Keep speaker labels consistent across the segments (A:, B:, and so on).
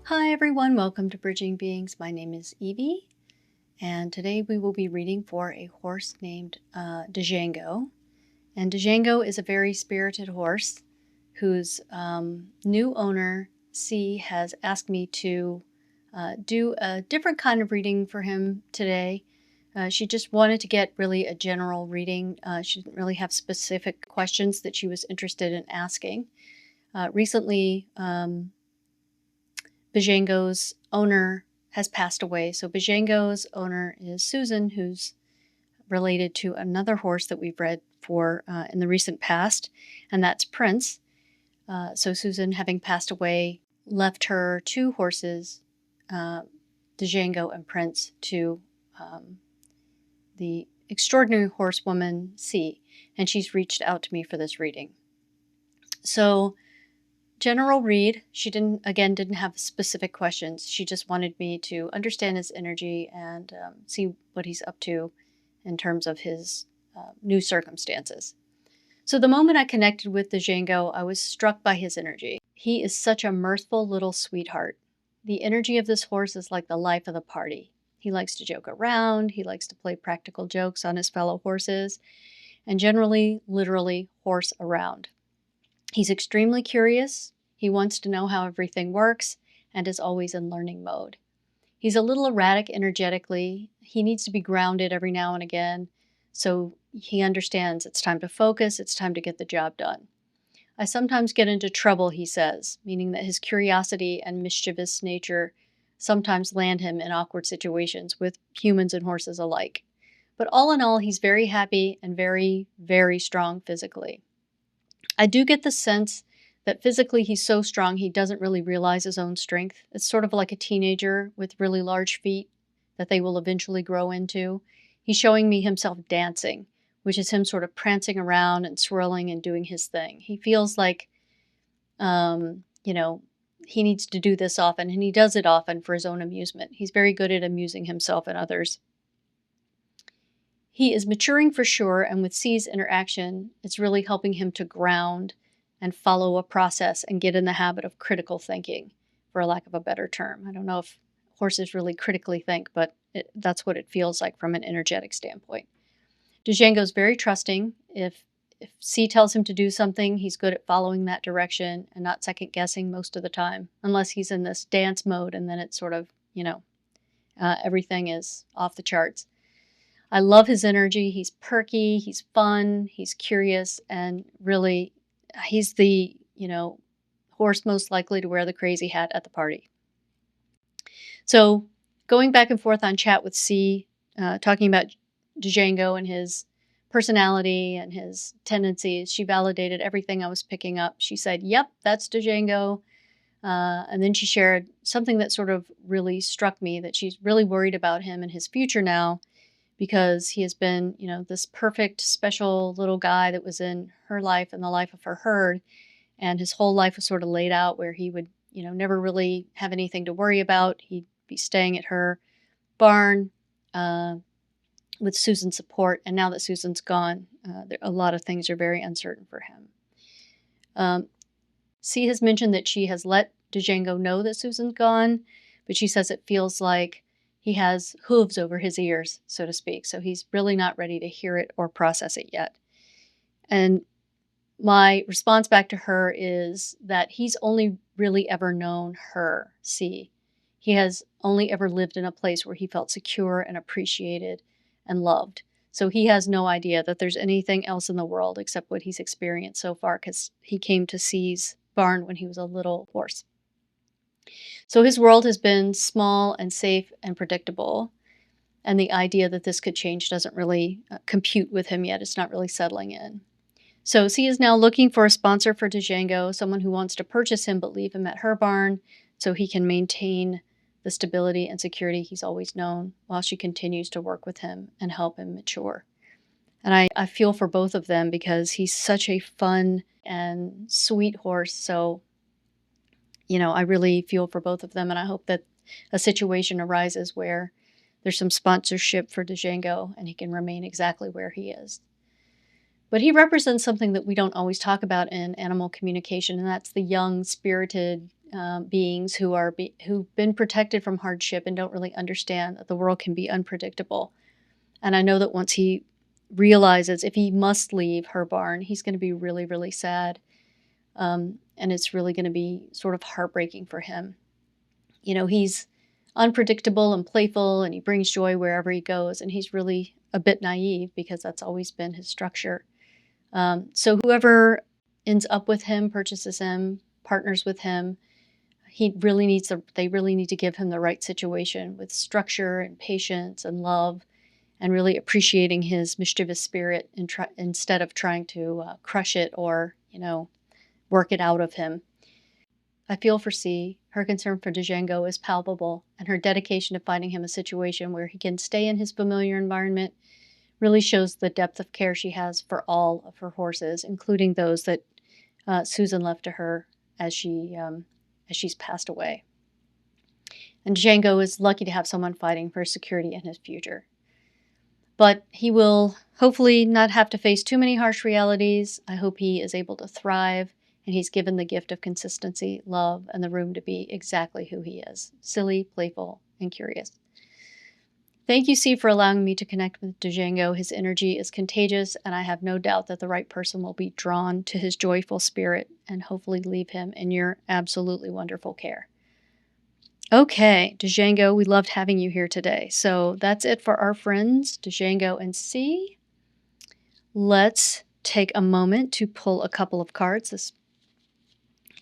A: Hi everyone, welcome to Bridging Beings. My name is Evie, and today we will be reading for a horse named Django. And Django is a very spirited horse whose new owner, C, has asked me to do a different kind of reading for him today. She just wanted to get really a general reading. She didn't really have specific questions that she was interested in asking. Recently, Django's owner has passed away. So Django's owner is Susan, who's related to another horse that we've read for in the recent past, and that's Prince. So Susan, having passed away, left her two horses, Django and Prince, to the extraordinary horsewoman C, and she's reached out to me for this reading. So general read. She didn't have specific questions. She just wanted me to understand his energy and see what he's up to in terms of his new circumstances. So the moment I connected with the Django, I was struck by his energy. He is such a mirthful little sweetheart. The energy of this horse is like the life of the party. He likes to joke around. He likes to play practical jokes on his fellow horses and generally, literally, horse around. He's extremely curious. He wants to know how everything works and is always in learning mode. He's a little erratic energetically. He needs to be grounded every now and again, so he understands it's time to focus, it's time to get the job done. I sometimes get into trouble, he says, meaning that his curiosity and mischievous nature sometimes land him in awkward situations with humans and horses alike. But all in all, he's very happy and very, very strong physically. I do get the sense that physically he's so strong he doesn't really realize his own strength. It's sort of like a teenager with really large feet that they will eventually grow into. He's showing me himself dancing, which is him sort of prancing around and swirling and doing his thing. He feels like, he needs to do this often, and he does it often for his own amusement. He's very good at amusing himself and others. He is maturing for sure, and with C's interaction, it's really helping him to ground and follow a process and get in the habit of critical thinking, for lack of a better term. I don't know if horses really critically think, but that's what it feels like from an energetic standpoint. Django's very trusting. If C tells him to do something, he's good at following that direction and not second guessing most of the time, unless he's in this dance mode, and then it's sort of, everything is off the charts. I love his energy. He's perky, he's fun, he's curious, and really, he's the, horse most likely to wear the crazy hat at the party. So going back and forth on chat with C, talking about Django and his personality and his tendencies, she validated everything I was picking up. She said, yep, that's Django. And then she shared something that sort of really struck me, that she's really worried about him and his future now, because he has been, this perfect, special little guy that was in her life and the life of her herd. And his whole life was sort of laid out where he would, never really have anything to worry about. He'd be staying at her barn with Susan's support. And now that Susan's gone, a lot of things are very uncertain for him. C has mentioned that she has let Django know that Susan's gone, but she says it feels like he has hooves over his ears, so to speak. So he's really not ready to hear it or process it yet. And my response back to her is that he's only really ever known her, C. He has only ever lived in a place where he felt secure and appreciated and loved. So he has no idea that there's anything else in the world except what he's experienced so far, because he came to C's barn when he was a little horse. So his world has been small and safe and predictable, and the idea that this could change doesn't really compute with him yet. It's not really settling in. So C is now looking for a sponsor for Django, someone who wants to purchase him but leave him at her barn so he can maintain the stability and security he's always known while she continues to work with him and help him mature. And I feel for both of them because he's such a fun and sweet horse. So I really feel for both of them, and I hope that a situation arises where there's some sponsorship for Django and he can remain exactly where he is. But he represents something that we don't always talk about in animal communication, and that's the young, spirited, beings who've been protected from hardship and don't really understand that the world can be unpredictable. And I know that once he realizes if he must leave her barn, he's going to be really, really sad. And it's really going to be sort of heartbreaking for him. He's unpredictable and playful, and he brings joy wherever he goes. And he's really a bit naive because that's always been his structure. So whoever ends up with him, purchases him, partners with him, they really need to give him the right situation with structure and patience and love, and really appreciating his mischievous spirit instead of trying to crush it or, work it out of him. I feel for C. Her concern for Django is palpable, and her dedication to finding him a situation where he can stay in his familiar environment really shows the depth of care she has for all of her horses, including those that Susan left to her as she's passed away. And Django is lucky to have someone fighting for his security and his future. But he will hopefully not have to face too many harsh realities. I hope he is able to thrive, and he's given the gift of consistency, love, and the room to be exactly who he is: silly, playful, and curious. Thank you, C, for allowing me to connect with Django. His energy is contagious, and I have no doubt that the right person will be drawn to his joyful spirit and hopefully leave him in your absolutely wonderful care. Okay, Django, we loved having you here today. So that's it for our friends, Django and C. Let's take a moment to pull a couple of cards. This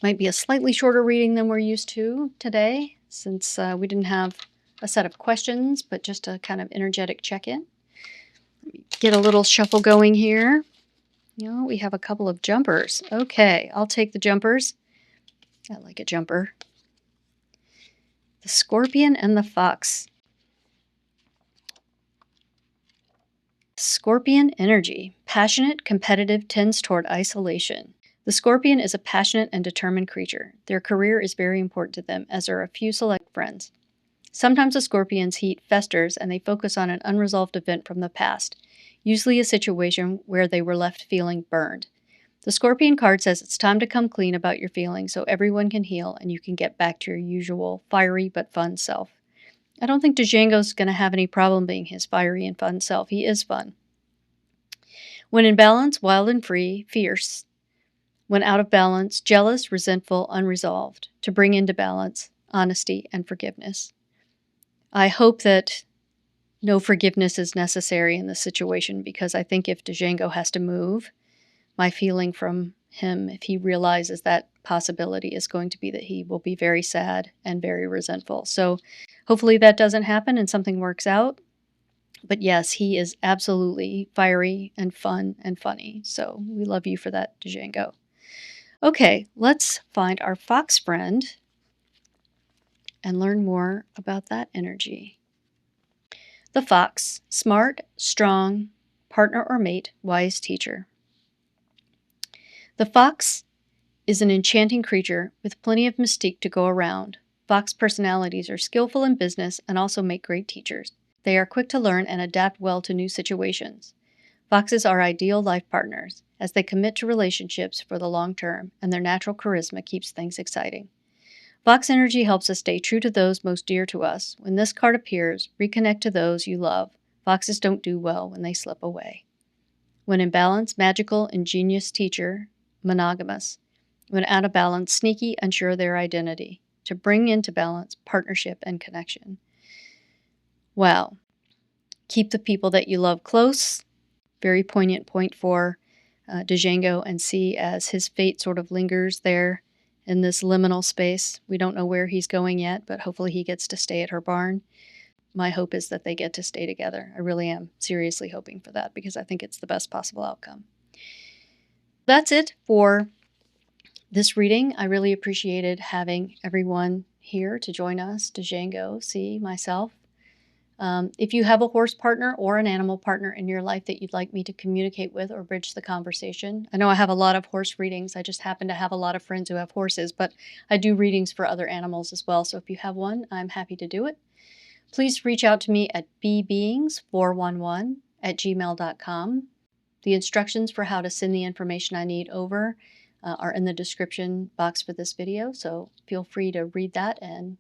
A: might be a slightly shorter reading than we're used to today, since we didn't have a set of questions, but just a kind of energetic check-in. Get a little shuffle going here. We have a couple of jumpers. Okay, I'll take the jumpers. I like a jumper. The Scorpion and the Fox. Scorpion energy. Passionate, competitive, tends toward isolation. The Scorpion is a passionate and determined creature. Their career is very important to them, as are a few select friends. Sometimes a Scorpion's heat festers and they focus on an unresolved event from the past, usually a situation where they were left feeling burned. The Scorpion card says it's time to come clean about your feelings so everyone can heal and you can get back to your usual fiery but fun self. I don't think Django's going to have any problem being his fiery and fun self. He is fun. When in balance, wild and free, fierce. When out of balance, jealous, resentful, unresolved. To bring into balance, honesty and forgiveness. I hope that no forgiveness is necessary in this situation, because I think if Django has to move, my feeling from him, if he realizes that possibility, is going to be that he will be very sad and very resentful. So hopefully that doesn't happen and something works out. But yes, he is absolutely fiery and fun and funny. So we love you for that, Django. Okay, let's find our fox friend and learn more about that energy. The fox, smart, strong, partner or mate, wise teacher. The fox is an enchanting creature with plenty of mystique to go around. Fox personalities are skillful in business and also make great teachers. They are quick to learn and adapt well to new situations. Foxes are ideal life partners, as they commit to relationships for the long term, and their natural charisma keeps things exciting. Fox energy helps us stay true to those most dear to us. When this card appears, reconnect to those you love. Foxes don't do well when they slip away. When in balance, magical, ingenious teacher, monogamous. When out of balance, sneaky, unsure of their identity. To bring into balance, partnership and connection. Wow. Keep the people that you love close. Very poignant point for Django, and C, as his fate sort of lingers there in this liminal space. We don't know where he's going yet, but hopefully he gets to stay at her barn. My hope is that they get to stay together. I really am seriously hoping for that, because I think it's the best possible outcome. That's it for this reading. I really appreciated having everyone here to join us, Django, C, myself. If you have a horse partner or an animal partner in your life that you'd like me to communicate with or bridge the conversation. I know I have a lot of horse readings. I just happen to have a lot of friends who have horses, but I do readings for other animals as well. So if you have one, I'm happy to do it. Please reach out to me at bbeings411@gmail.com. The instructions for how to send the information I need over are in the description box for this video, so feel free to read that and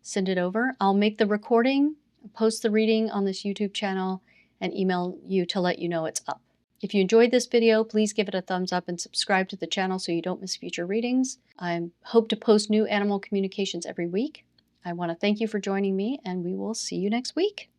A: send it over. I'll make the recording, post the reading on this YouTube channel, and email you to let you know it's up. If you enjoyed this video, please give it a thumbs up and subscribe to the channel so you don't miss future readings. I hope to post new animal communications every week. I want to thank you for joining me, and we will see you next week.